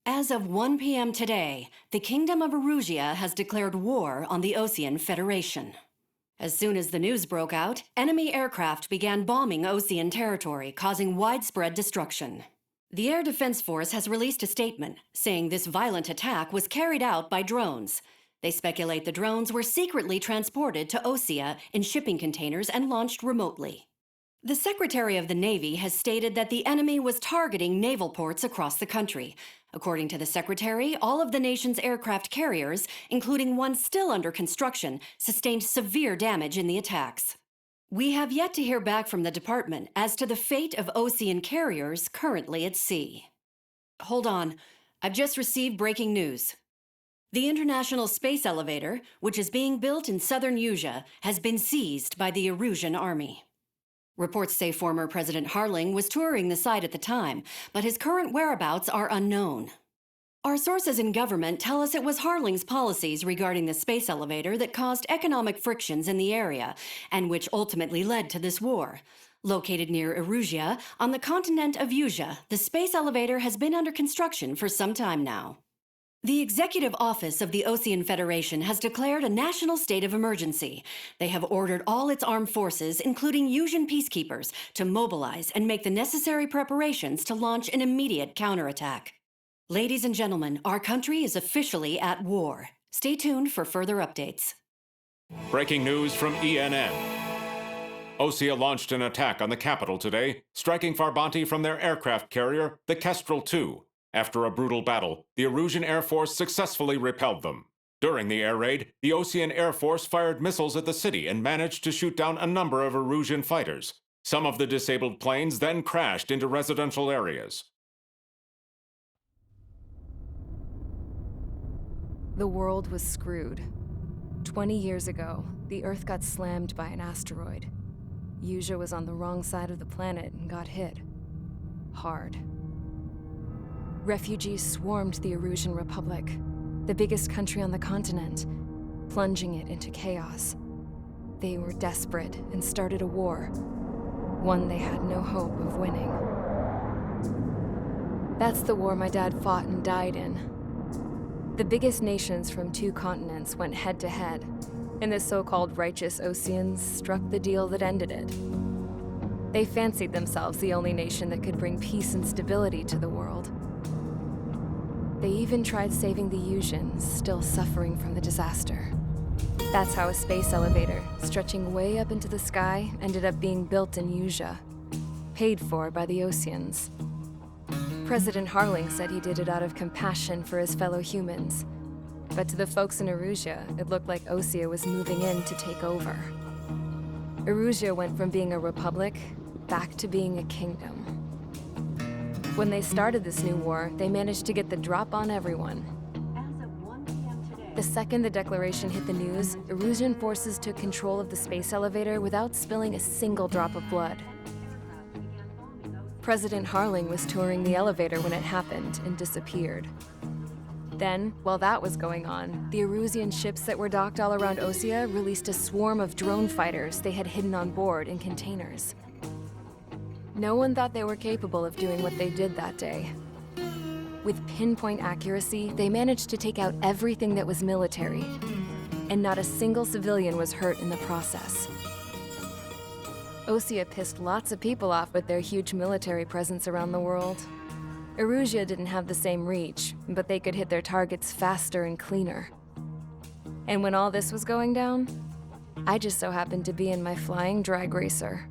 As of 1 p.m. today, the Kingdom of Erusia has declared war on the Osean Federation. As soon as the news broke out, enemy aircraft began bombing Osean territory, causing widespread destruction. The Air Defense Force has released a statement saying this violent attack was carried out by drones. They speculate the drones were secretly transported to Osea in shipping containers and launched remotely. The Secretary of the Navy has stated that the enemy was targeting naval ports across the country. According to the Secretary, all of the nation's aircraft carriers, including one still under construction, sustained severe damage in the attacks. We have yet to hear back from the department as to the fate of Osean carriers currently at sea. Hold on, I've just received breaking news. The International Space Elevator, which is being built in southern Usea, has been seized by the Erusian army. Reports say former President Harling was touring the site at the time, but his current whereabouts are unknown. Our sources in government tell us it was Harling's policies regarding the space elevator that caused economic frictions in the area, and which ultimately led to this war. Located near Erusia, on the continent of Usea, the space elevator has been under construction for some time now. The Executive Office of the Osean Federation has declared a national state of emergency. They have ordered all its armed forces, including Usian peacekeepers, to mobilize and make the necessary preparations to launch an immediate counterattack. Ladies and gentlemen, our country is officially at war. Stay tuned for further updates. Breaking news from ENN. Osea launched an attack on the capital today, striking Farbanti from their aircraft carrier, the Kestrel II. After a brutal battle, the Erusian Air Force successfully repelled them. During the air raid, the Osean Air Force fired missiles at the city and managed to shoot down a number of Erusian fighters. Some of the disabled planes then crashed into residential areas. The world was screwed. 20 years ago, the Earth got slammed by an asteroid. Usea was on the wrong side of the planet and got hit. Hard. Refugees swarmed the Erusian Republic, the biggest country on the continent, plunging it into chaos. They were desperate and started a war, one they had no hope of winning. That's the war my dad fought and died in. The biggest nations from 2 continents went head-to-head, and the so-called righteous Oseans struck the deal that ended it. They fancied themselves the only nation that could bring peace and stability to the world. They even tried saving the Usians, still suffering from the disaster. That's how a space elevator, stretching way up into the sky, ended up being built in Usea, paid for by the Oseans. President Harling said he did it out of compassion for his fellow humans. But to the folks in Erusia, it looked like Osea was moving in to take over. Erusia went from being a republic back to being a kingdom. When they started this new war, they managed to get the drop on everyone. As of 1 p.m. today, The second the declaration hit the news, Erusian forces took control of the space elevator without spilling a single drop of blood. President Harling was touring the elevator when it happened and disappeared. Then, while that was going on, the Erusian ships that were docked all around Osea released a swarm of drone fighters they had hidden on board in containers. No one thought they were capable of doing what they did that day. With pinpoint accuracy, they managed to take out everything that was military, and not a single civilian was hurt in the process. Osea pissed lots of people off with their huge military presence around the world. Erusia didn't have the same reach, but they could hit their targets faster and cleaner. And when all this was going down, I just so happened to be in my flying drag racer.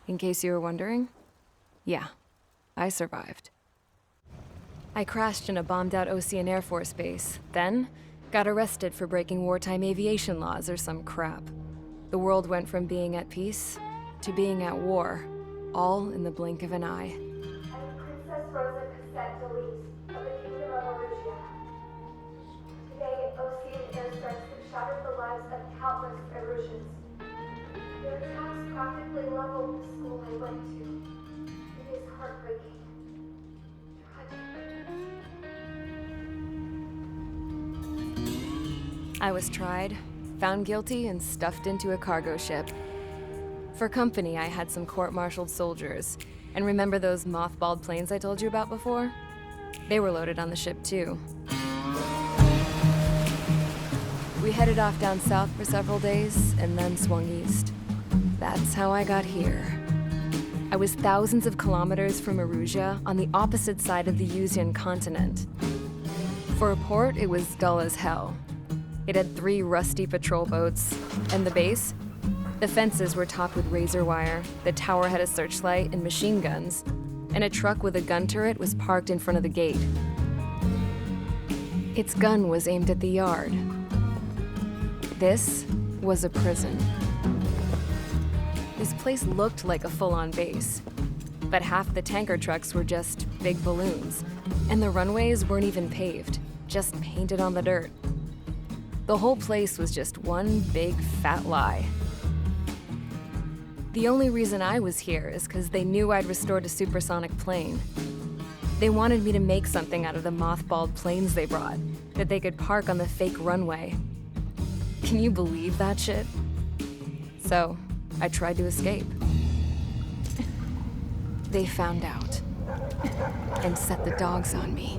In case you were wondering, yeah, I survived. I crashed in a bombed-out Osean Air Force base, then got arrested for breaking wartime aviation laws or some crap. The world went from being at peace to being at war, all in the blink of an eye. I'm Princess Rosa Cassette Delise of the Kingdom of Erusia. Today, Osean airstrikes have shattered the lives of countless Erusians. Their attacks practically leveled the school I went to. It is heartbreaking. Tragic. I was tried, found guilty, and stuffed into a cargo ship. For company, I had some court-martialed soldiers. And remember those mothballed planes I told you about before? They were loaded on the ship too. We headed off down south for several days, and then swung east. That's how I got here. I was thousands of kilometers from Erusia, on the opposite side of the Yuzian continent. For a port, it was dull as hell. It had 3 rusty patrol boats, and the base? The fences were topped with razor wire, the tower had a searchlight and machine guns, and a truck with a gun turret was parked in front of the gate. Its gun was aimed at the yard. This was a prison. This place looked like a full-on base, but half the tanker trucks were just big balloons, and the runways weren't even paved, just painted on the dirt. The whole place was just one big fat lie. The only reason I was here is because they knew I'd restored a supersonic plane. They wanted me to make something out of the mothballed planes they brought, that they could park on the fake runway. Can you believe that shit? So, I tried to escape. They found out, and set the dogs on me.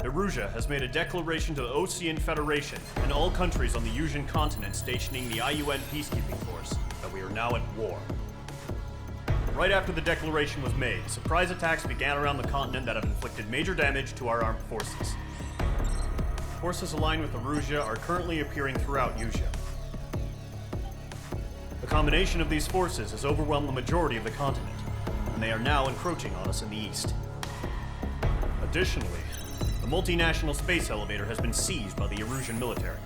Erusia has made a declaration to the Osean Federation and all countries on the Yuzian continent stationing the IUN peacekeeping force that we are now at war. Right after the declaration was made, surprise attacks began around the continent that have inflicted major damage to our armed forces. Forces aligned with Erusia are currently appearing throughout Yusia. The combination of these forces has overwhelmed the majority of the continent, and they are now encroaching on us in the east. Additionally, the multinational space elevator has been seized by the Erusian military.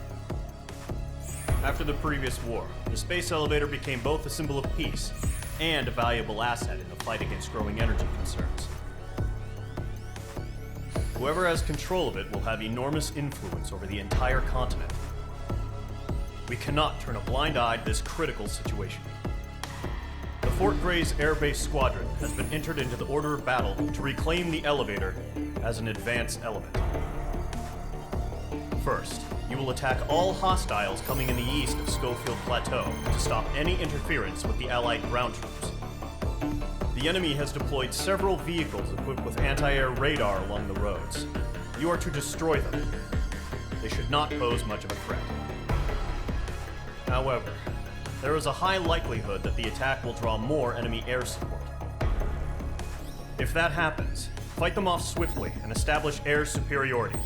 After the previous war, the space elevator became both a symbol of peace and a valuable asset in the fight against growing energy concerns. Whoever has control of it will have enormous influence over the entire continent. We cannot turn a blind eye to this critical situation. The Fort Gray's Air Base Squadron has been entered into the order of battle to reclaim the elevator as an advance element. First, you will attack all hostiles coming in the east of Schofield Plateau to stop any interference with the Allied ground troops. The enemy has deployed several vehicles equipped with anti-air radar along the roads. You are to destroy them. They should not pose much of a threat. However, there is a high likelihood that the attack will draw more enemy air support. If that happens, fight them off swiftly and establish air superiority.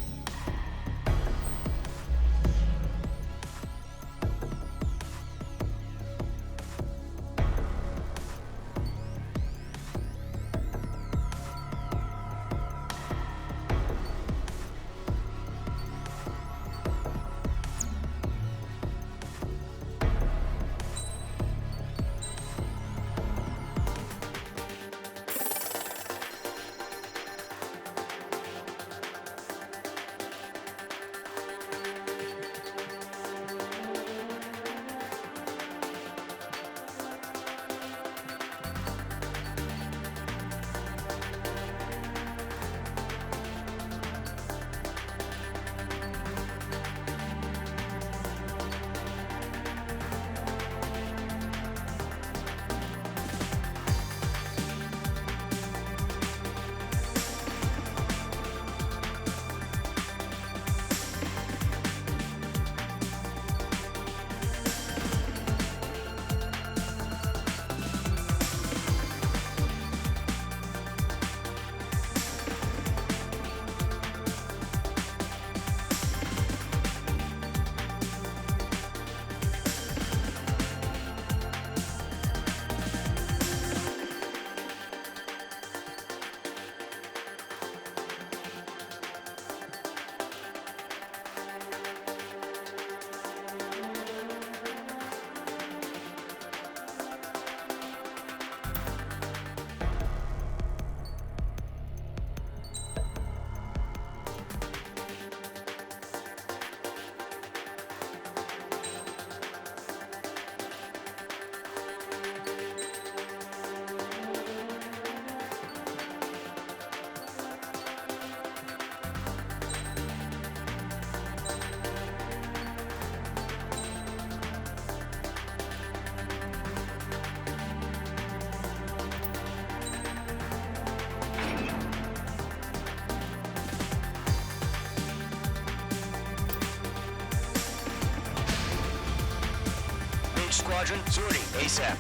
Squadron, sortie ASAP.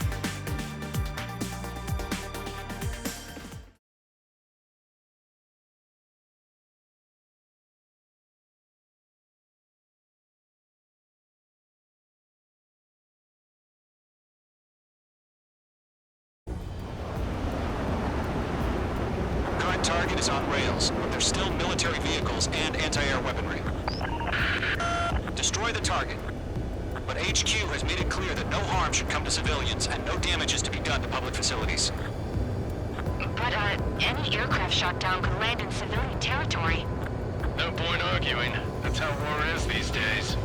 Current target is on rails, but there's still military vehicles and anti-air weaponry. Destroy the target. But HQ has made it clear that no harm should come to civilians and no damage is to be done to public facilities. But, any aircraft shot down could land in civilian territory. No point arguing. That's how war is these days.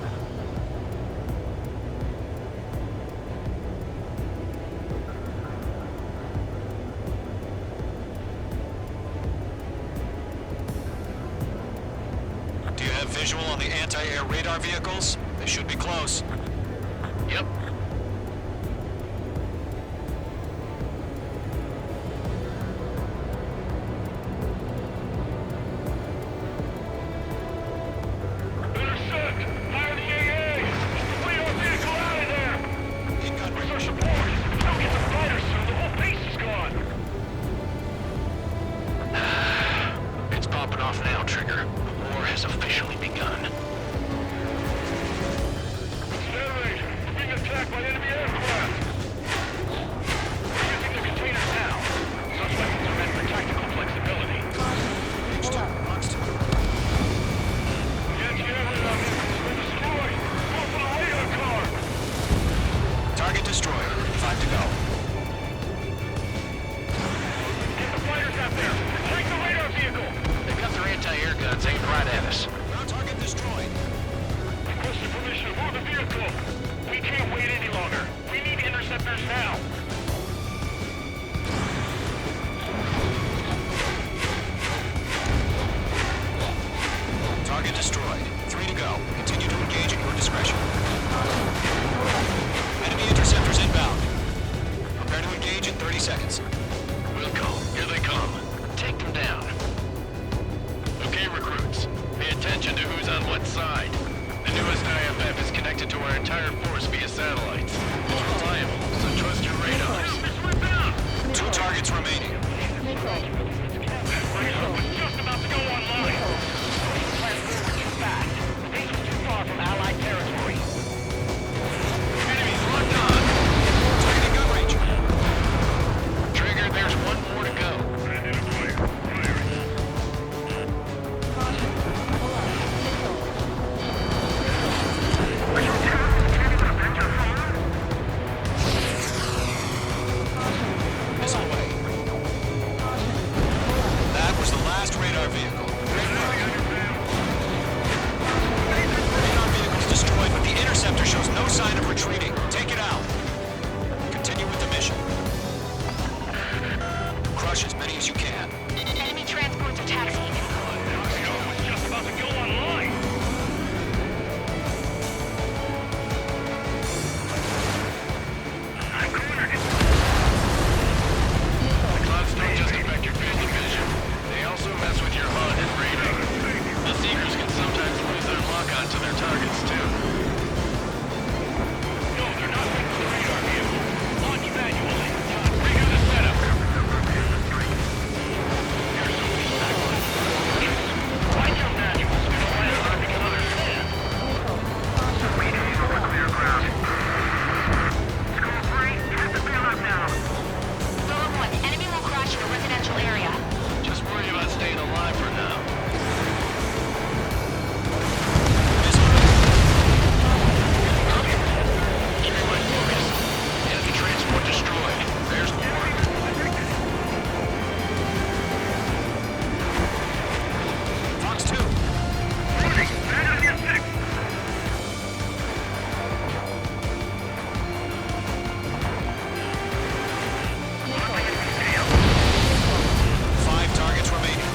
Do you have visual on the anti-air radar vehicles? They should be close. Yep. Intercept! Fire the AA! Flee our vehicle out of there! Need gun Where's our range. support? Don't get the fighters, sir. The whole base is gone. It's popping off now, Trigger. The war has officially begun. Stand we're being attacked by enemy aircraft. We're using the containers now. Suspects are meant for tactical flexibility. The anti-air radar vehicles have been destroyed. Go for the radar car. Target destroyed. 5 to go. Get the fighters out there. Take the radar vehicle. They've got their anti-air guns aimed right at us. Ground target destroyed. Requesting permission to move the vehicle. We can't wait any longer. We need interceptors now. Target destroyed. 3 to go. Continue to engage at your discretion. Enemy interceptors inbound. Prepare to engage in 30 seconds. Wilco, here they come. Take them down. Okay, recruits. Pay attention to who's on what side. The newest IFF is connected to our entire force via satellites. It's reliable, so trust your radars. 2 targets remaining. Razor was just about to go online. Transport too fast. Base was too far from Allied territory. Enemies locked on. Targeting gun range. Trigger, there's one more to go. Missile away. That was the last radar vehicle. Radar vehicle's destroyed, but the interceptor shows no sign of retreating. Take it out. Continue with the mission. Crush as many as you can. Enemy transports are taxiing. Razor was just about to go online. I'm cornered. The clouds don't just affect your field of vision. They also mess with your HUD and radar. The Seekers can sometimes lose their lock-on to their targets, too. No, they're not linked to the radar vehicle. Launch manually. Redo the setup. Here's some feedback. Find your manuals. We don't land where we can understand. Reading over clear ground. School 3, test the payload now. Zone 1, enemy will crash in a residential area. Just worry about staying alive for now. Everyone focus. Enemy transport destroyed. There's more. Fox 2. Man on your 6. Five targets remaining.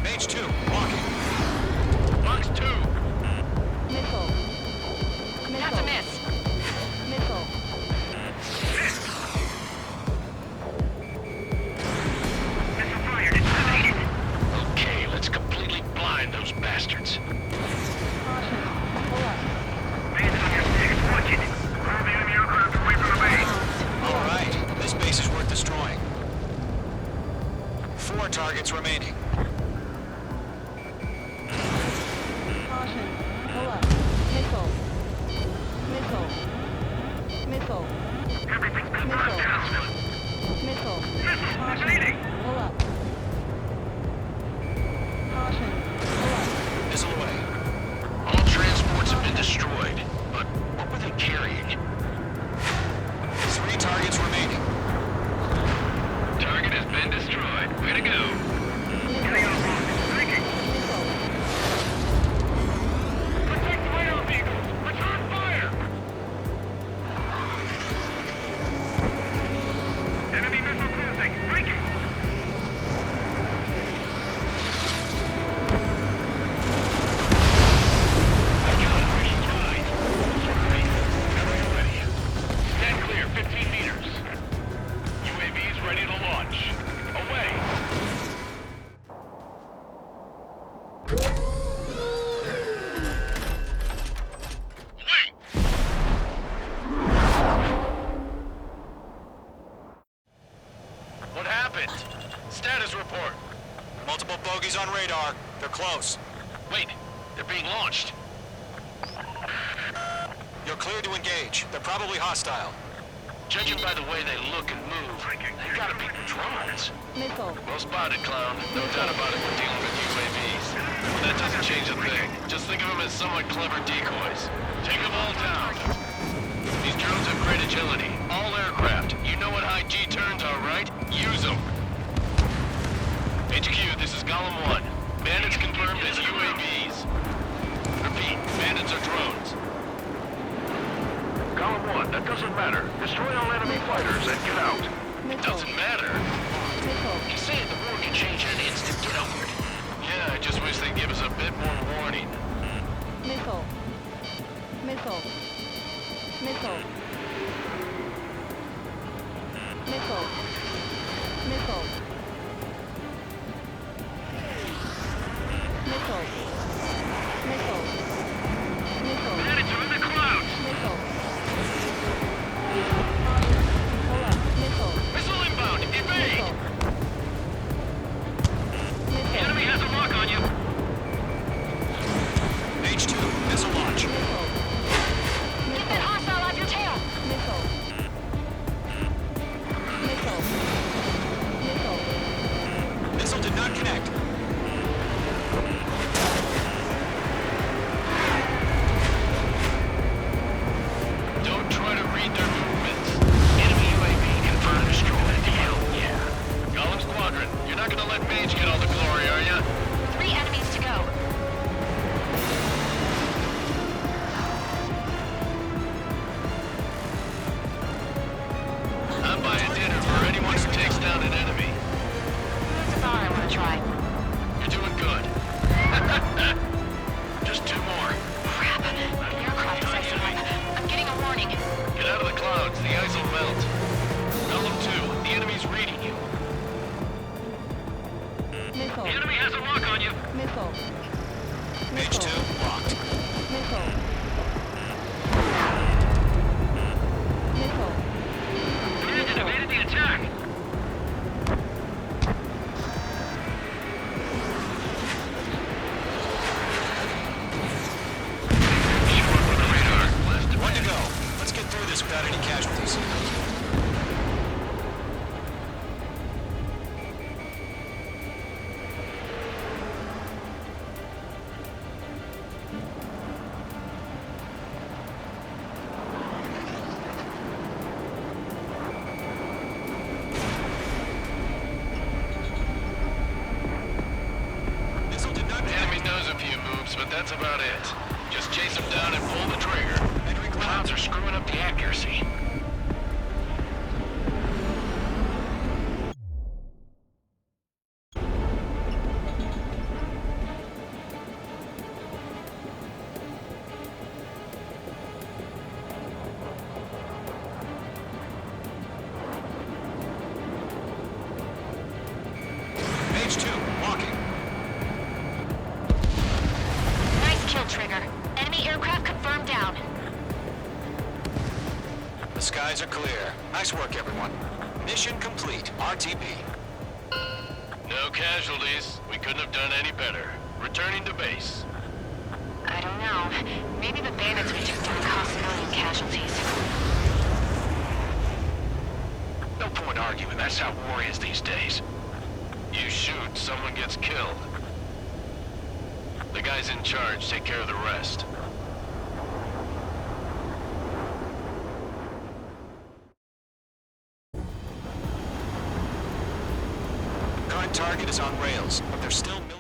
Mage 2, walking. Fox 2. That's a miss. 4 targets remaining. Caution. Pull up. Missile. Missile. Missile. Everything's been Missile. broadcast. Missile. Missiles Caution. evading. Pull up. Caution. Pull up. Missile away. All transports have been destroyed, but what were they carrying? 3 targets remaining. Target has been destroyed. Way to go. Getting out of rock. Breaking. Missile. Protect radar vehicles. Return fire. Enemy missile cruising. Breaking. Stand clear, 15 meters. UAVs ready to launch. Away. Wait! What happened? Status report. Multiple bogies on radar. They're close. Wait, they're being launched. You're cleared to engage. They're probably hostile. Judging by the way they look and move, they gotta be drones. Missile. Well spotted, clown. No doubt about it, we're dealing with UAVs. But that doesn't change a thing. Just think of them as somewhat clever decoys. Take them all down. These drones have great agility. All aircraft. You know what high G turns are, right? Use them. HQ, this is Golem 1. Bandits confirmed as UAVs. Repeat, bandits are drones. Column 1, that doesn't matter. Destroy all enemy fighters and get out. It doesn't matter. Missile. He's saying the war can change in an instant. Get over it. Yeah, I just wish they'd give us a bit more warning. Missile. Missile. Missile. Missile. Missile. Missile. Missile. Missile. Bandits are in the clouds. Missile. Pull up. Missile. Missile inbound! Evade! Missile. The Missile. enemy has a lock on you. H2, missile launch. Missile. Get that hostile off your tail! Missile. Missile. Missile. Missile did not connect. Don't try to read their movements. Enemy UAV confirmed destroyed. Hell yeah. Golem Squadron, you're not gonna let Mage get all the glory, are ya? 3 enemies to go. I'm buying dinner for anyone who takes down an enemy. That's a thought I want to try. You're doing good. Just 2 more. Crap. The aircraft is icing up. I'm getting a warning. Get out of the clouds, the ice will melt. Golem 2, the enemy's reading you. Missile. The enemy has a lock on you. Missile. H2, locked. Missile. Missile. Bandit evaded the attack. Keep up with the radar. Blast One to go. Let's get through this without any casualties. Missile did not The enemy connect. knows a few moves, but that's about it. Just chase them down and pull the trigger. Clouds are screwing up the accuracy. H2, walking. Nice kill, Trigger. Enemy aircraft confirmed down. The skies are clear. Nice work, everyone. Mission complete. RTB. No, casualties. We couldn't have done any better. Returning to base. I don't know. Maybe the bandits we took down caused civilian casualties. No point arguing. That's how war is these days. You shoot, someone gets killed. The guys in charge take care of the rest. Current target is on rails, but there's still military.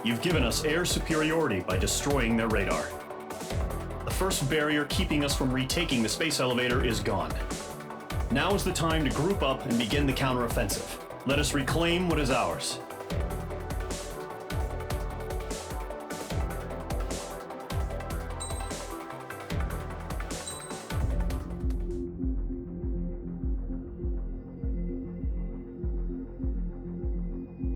You've given us air superiority by destroying their radar. The first barrier keeping us from retaking the space elevator is gone. Now is the time to group up and begin the counteroffensive. Let us reclaim what is ours.